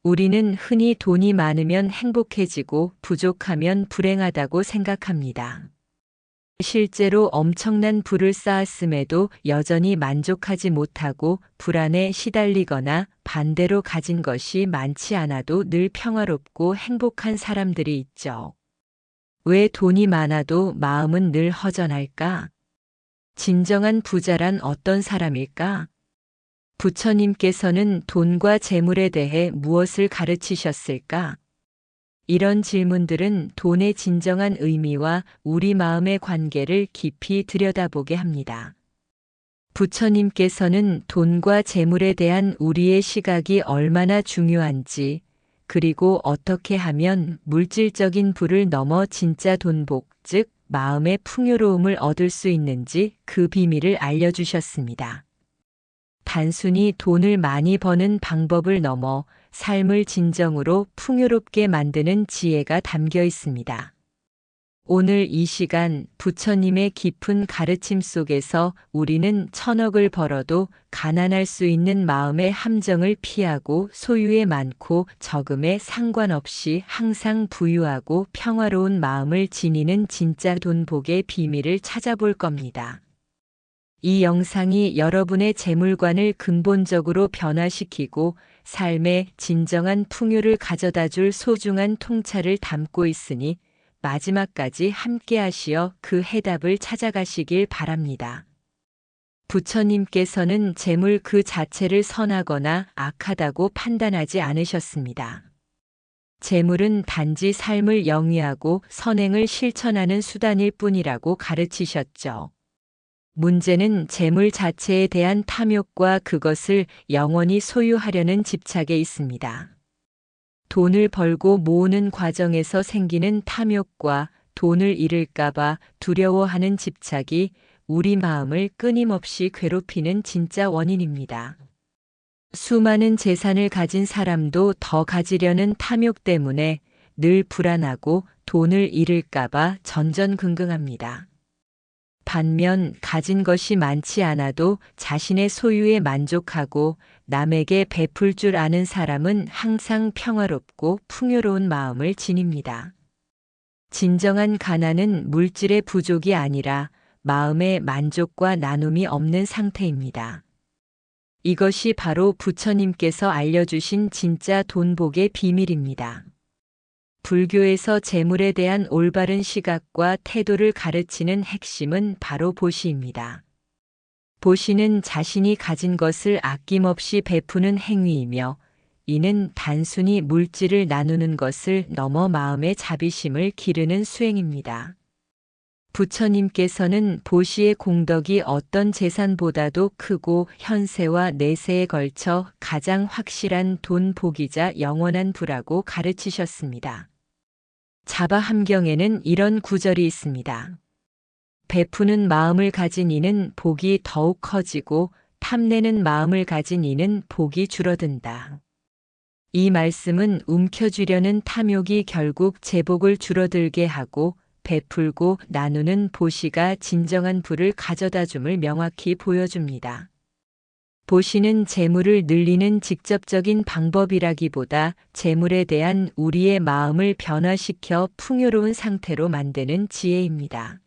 우리는 흔히 돈이 많으면 행복해지고 부족하면 불행하다고 생각합니다. 실제로 엄청난 부를 쌓았음에도 여전히 만족하지 못하고 불안에 시달리거나 반대로 가진 것이 많지 않아도 늘 평화롭고 행복한 사람들이 있죠. 왜 돈이 많아도 마음은 늘 허전할까? 진정한 부자란 어떤 사람일까? 부처님께서는 돈과 재물에 대해 무엇을 가르치셨을까? 이런 질문들은 돈의 진정한 의미와 우리 마음의 관계를 깊이 들여다보게 합니다. 부처님께서는 돈과 재물에 대한 우리의 시각이 얼마나 중요한지, 그리고 어떻게 하면 물질적인 부를 넘어 진짜 돈복, 즉 마음의 풍요로움을 얻을 수 있는지 그 비밀을 알려주셨습니다. 단순히 돈을 많이 버는 방법을 넘어 삶을 진정으로 풍요롭게 만드는 지혜가 담겨 있습니다. 오늘 이 시간 부처님의 깊은 가르침 속에서 우리는 천억을 벌어도 가난할 수 있는 마음의 함정을 피하고 소유에 많고 적음에 상관없이 항상 부유하고 평화로운 마음을 지니는 진짜 돈복의 비밀을 찾아볼 겁니다. 이 영상이 여러분의 재물관을 근본적으로 변화시키고 삶의 진정한 풍요를 가져다 줄 소중한 통찰을 담고 있으니 마지막까지 함께 하시어 그 해답을 찾아가시길 바랍니다. 부처님께서는 재물 그 자체를 선하거나 악하다고 판단하지 않으셨습니다. 재물은 단지 삶을 영위하고 선행을 실천하는 수단일 뿐이라고 가르치셨죠. 문제는 재물 자체에 대한 탐욕과 그것을 영원히 소유하려는 집착에 있습니다. 돈을 벌고 모으는 과정에서 생기는 탐욕과 돈을 잃을까봐 두려워하는 집착이 우리 마음을 끊임없이 괴롭히는 진짜 원인입니다. 수많은 재산을 가진 사람도 더 가지려는 탐욕 때문에 늘 불안하고 돈을 잃을까봐 전전긍긍합니다. 반면 가진 것이 많지 않아도 자신의 소유에 만족하고 남에게 베풀 줄 아는 사람은 항상 평화롭고 풍요로운 마음을 지닙니다. 진정한 가난은 물질의 부족이 아니라 마음의 만족과 나눔이 없는 상태입니다. 이것이 바로 부처님께서 알려주신 진짜 돈복의 비밀입니다. 불교에서 재물에 대한 올바른 시각과 태도를 가르치는 핵심은 바로 보시입니다. 보시는 자신이 가진 것을 아낌없이 베푸는 행위이며, 이는 단순히 물질을 나누는 것을 넘어 마음의 자비심을 기르는 수행입니다. 부처님께서는 보시의 공덕이 어떤 재산보다도 크고 현세와 내세에 걸쳐 가장 확실한 돈복이자 영원한 부라고 가르치셨습니다. 자바 함경에는 이런 구절이 있습니다. 베푸는 마음을 가진 이는 복이 더욱 커지고 탐내는 마음을 가진 이는 복이 줄어든다. 이 말씀은 움켜쥐려는 탐욕이 결국 재복을 줄어들게 하고 베풀고 나누는 보시가 진정한 부를 가져다 줌을 명확히 보여줍니다. 보시는 재물을 늘리는 직접적인 방법이라기보다 재물에 대한 우리의 마음을 변화시켜 풍요로운 상태로 만드는 지혜입니다.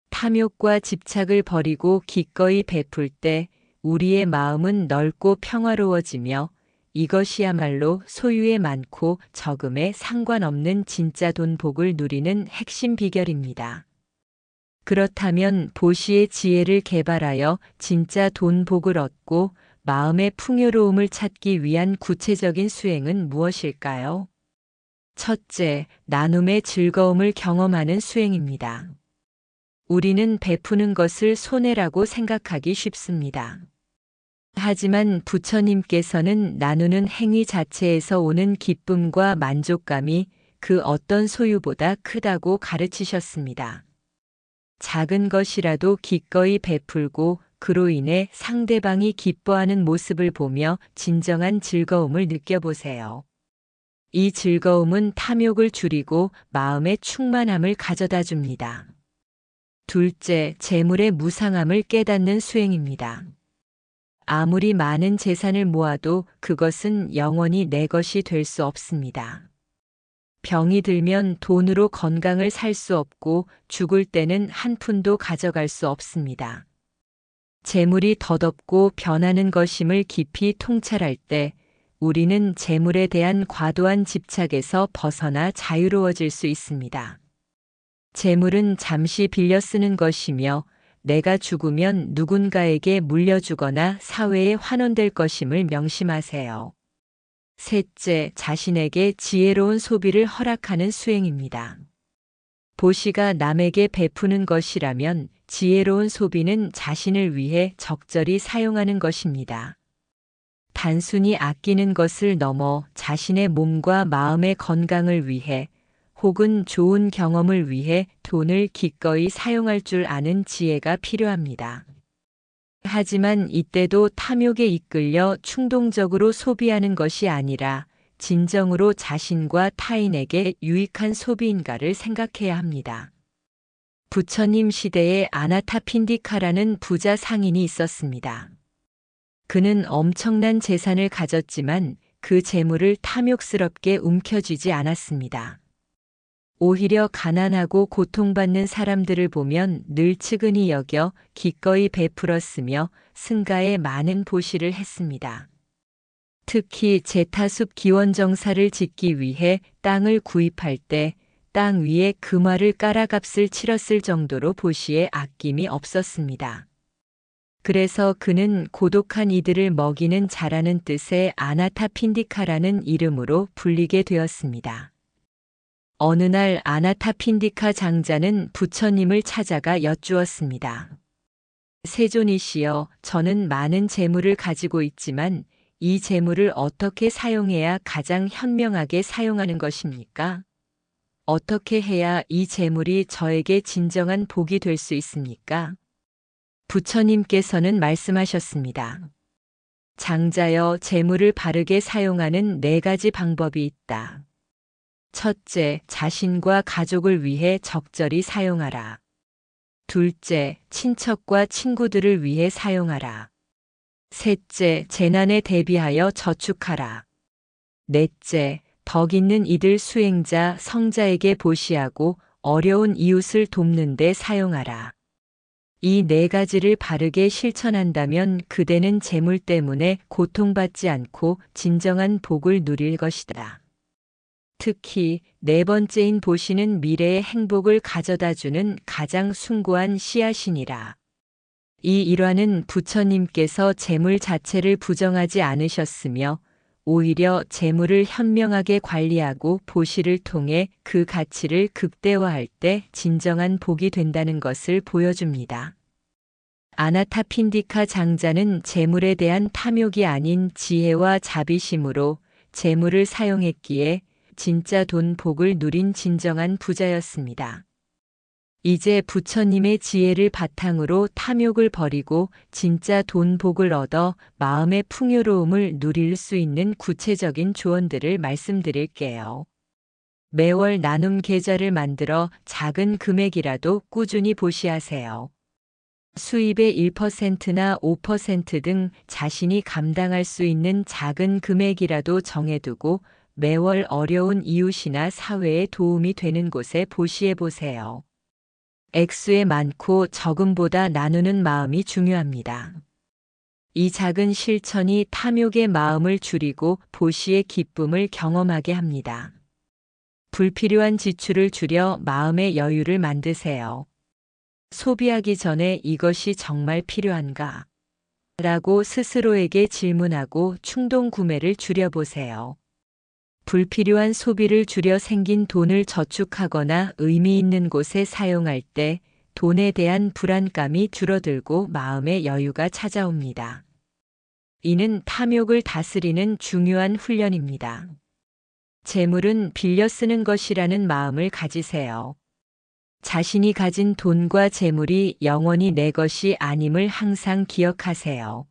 탐욕과 집착을 버리고 기꺼이 베풀 때 우리의 마음은 넓고 평화로워지며 이것이야말로 소유에 많고 적음에 상관없는 진짜 돈복을 누리는 핵심 비결입니다. 그렇다면 보시의 지혜를 개발하여 진짜 돈복을 얻고 마음의 풍요로움을 찾기 위한 구체적인 수행은 무엇일까요? 첫째, 나눔의 즐거움을 경험하는 수행입니다. 우리는 베푸는 것을 손해라고 생각하기 쉽습니다. 하지만 부처님께서는 나누는 행위 자체에서 오는 기쁨과 만족감이 그 어떤 소유보다 크다고 가르치셨습니다. 작은 것이라도 기꺼이 베풀고 그로 인해 상대방이 기뻐하는 모습을 보며 진정한 즐거움을 느껴보세요. 이 즐거움은 탐욕을 줄이고 마음의 충만함을 가져다 줍니다. 둘째, 재물의 무상함을 깨닫는 수행입니다. 아무리 많은 재산을 모아도 그것은 영원히 내 것이 될 수 없습니다. 병이 들면 돈으로 건강을 살 수 없고 죽을 때는 한 푼도 가져갈 수 없습니다. 재물이 덧없고 변하는 것임을 깊이 통찰할 때 우리는 재물에 대한 과도한 집착에서 벗어나 자유로워질 수 있습니다. 재물은 잠시 빌려 쓰는 것이며 내가 죽으면 누군가에게 물려주거나 사회에 환원될 것임을 명심하세요. 셋째, 자신에게 지혜로운 소비를 허락하는 수행입니다. 보시가 남에게 베푸는 것이라면 지혜로운 소비는 자신을 위해 적절히 사용하는 것입니다. 단순히 아끼는 것을 넘어 자신의 몸과 마음의 건강을 위해 혹은 좋은 경험을 위해 돈을 기꺼이 사용할 줄 아는 지혜가 필요합니다. 하지만 이때도 탐욕에 이끌려 충동적으로 소비하는 것이 아니라 진정으로 자신과 타인에게 유익한 소비인가를 생각해야 합니다. 부처님 시대에 아나타핀디카라는 부자 상인이 있었습니다. 그는 엄청난 재산을 가졌지만 그 재물을 탐욕스럽게 움켜쥐지 않았습니다. 오히려 가난하고 고통받는 사람들을 보면 늘 측은히 여겨 기꺼이 베풀었으며 승가에 많은 보시를 했습니다. 특히 제타숲 기원정사를 짓기 위해 땅을 구입할 때 땅 위에 금화를 깔아 값을 치렀을 정도로 보시에 아낌이 없었습니다. 그래서 그는 고독한 이들을 먹이는 자라는 뜻의 아나타핀디카라는 이름으로 불리게 되었습니다. 어느 날 아나타핀디카 장자는 부처님을 찾아가 여쭈었습니다. 세존이시여, 저는 많은 재물을 가지고 있지만 이 재물을 어떻게 사용해야 가장 현명하게 사용하는 것입니까? 어떻게 해야 이 재물이 저에게 진정한 복이 될 수 있습니까? 부처님께서는 말씀하셨습니다. 장자여, 재물을 바르게 사용하는 4가지 방법이 있다. 첫째, 자신과 가족을 위해 적절히 사용하라. 둘째, 친척과 친구들을 위해 사용하라. 셋째, 재난에 대비하여 저축하라. 넷째, 덕 있는 이들 수행자, 성자에게 보시하고 어려운 이웃을 돕는 데 사용하라. 이 4가지를 바르게 실천한다면 그대는 재물 때문에 고통받지 않고 진정한 복을 누릴 것이다. 특히 4번째인 보시는 미래의 행복을 가져다주는 가장 숭고한 씨앗이니라. 이 일화는 부처님께서 재물 자체를 부정하지 않으셨으며 오히려 재물을 현명하게 관리하고 보시를 통해 그 가치를 극대화할 때 진정한 복이 된다는 것을 보여줍니다. 아나타핀디카 장자는 재물에 대한 탐욕이 아닌 지혜와 자비심으로 재물을 사용했기에 진짜 돈 복을 누린 진정한 부자였습니다. 이제 부처님의 지혜를 바탕으로 탐욕을 버리고 진짜 돈 복을 얻어 마음의 풍요로움을 누릴 수 있는 구체적인 조언들을 말씀드릴게요. 매월 나눔 계좌를 만들어 작은 금액이라도 꾸준히 보시하세요. 수입의 1%나 5% 등 자신이 감당할 수 있는 작은 금액이라도 정해두고 매월 어려운 이웃이나 사회에 도움이 되는 곳에 보시해 보세요. 액수에 많고 적음보다 나누는 마음이 중요합니다. 이 작은 실천이 탐욕의 마음을 줄이고 보시의 기쁨을 경험하게 합니다. 불필요한 지출을 줄여 마음의 여유를 만드세요. 소비하기 전에 이것이 정말 필요한가? 라고 스스로에게 질문하고 충동 구매를 줄여보세요. 불필요한 소비를 줄여 생긴 돈을 저축하거나 의미 있는 곳에 사용할 때 돈에 대한 불안감이 줄어들고 마음의 여유가 찾아옵니다. 이는 탐욕을 다스리는 중요한 훈련입니다. 재물은 빌려 쓰는 것이라는 마음을 가지세요. 자신이 가진 돈과 재물이 영원히 내 것이 아님을 항상 기억하세요.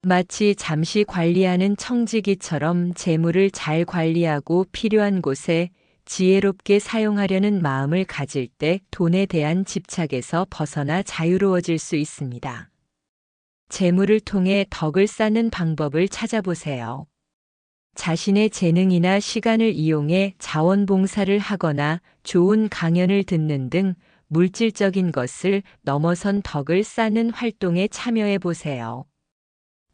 마치 잠시 관리하는 청지기처럼 재물을 잘 관리하고 필요한 곳에 지혜롭게 사용하려는 마음을 가질 때 돈에 대한 집착에서 벗어나 자유로워질 수 있습니다. 재물을 통해 덕을 쌓는 방법을 찾아보세요. 자신의 재능이나 시간을 이용해 자원봉사를 하거나 좋은 강연을 듣는 등 물질적인 것을 넘어선 덕을 쌓는 활동에 참여해 보세요.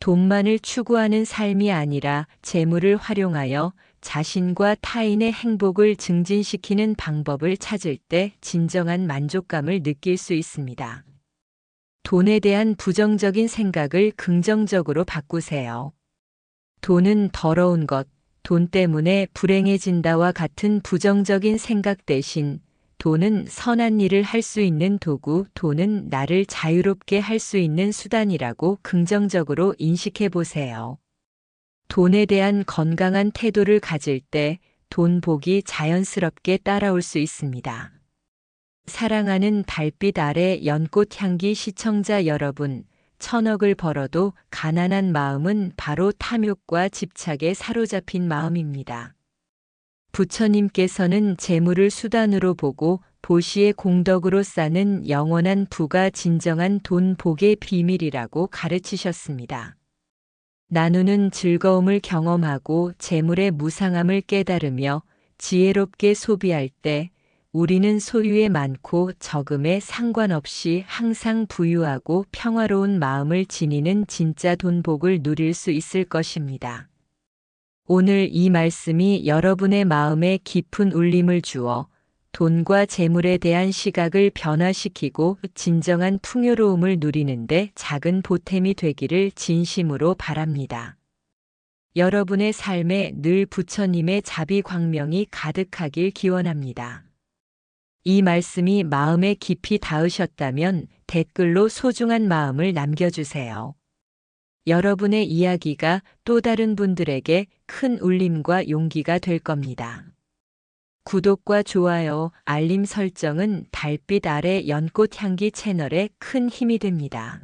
돈만을 추구하는 삶이 아니라 재물을 활용하여 자신과 타인의 행복을 증진시키는 방법을 찾을 때 진정한 만족감을 느낄 수 있습니다. 돈에 대한 부정적인 생각을 긍정적으로 바꾸세요. 돈은 더러운 것, 돈 때문에 불행해진다와 같은 부정적인 생각 대신 돈은 선한 일을 할 수 있는 도구, 돈은 나를 자유롭게 할 수 있는 수단이라고 긍정적으로 인식해 보세요. 돈에 대한 건강한 태도를 가질 때 돈 복이 자연스럽게 따라올 수 있습니다. 사랑하는 달빛 아래 연꽃 향기 시청자 여러분, 1000억을 벌어도 가난한 마음은 바로 탐욕과 집착에 사로잡힌 마음입니다. 부처님께서는 재물을 수단으로 보고 보시의 공덕으로 쌓는 영원한 부가 진정한 돈 복의 비밀이라고 가르치셨습니다. 나누는 즐거움을 경험하고 재물의 무상함을 깨달으며 지혜롭게 소비할 때 우리는 소유에 많고 적음에 상관없이 항상 부유하고 평화로운 마음을 지니는 진짜 돈복을 누릴 수 있을 것입니다. 오늘 이 말씀이 여러분의 마음에 깊은 울림을 주어 돈과 재물에 대한 시각을 변화시키고 진정한 풍요로움을 누리는데 작은 보탬이 되기를 진심으로 바랍니다. 여러분의 삶에 늘 부처님의 자비 광명이 가득하길 기원합니다. 이 말씀이 마음에 깊이 닿으셨다면 댓글로 소중한 마음을 남겨주세요. 여러분의 이야기가 또 다른 분들에게 큰 울림과 용기가 될 겁니다. 구독과 좋아요, 알림 설정은 달빛 아래 연꽃 향기 채널에 큰 힘이 됩니다.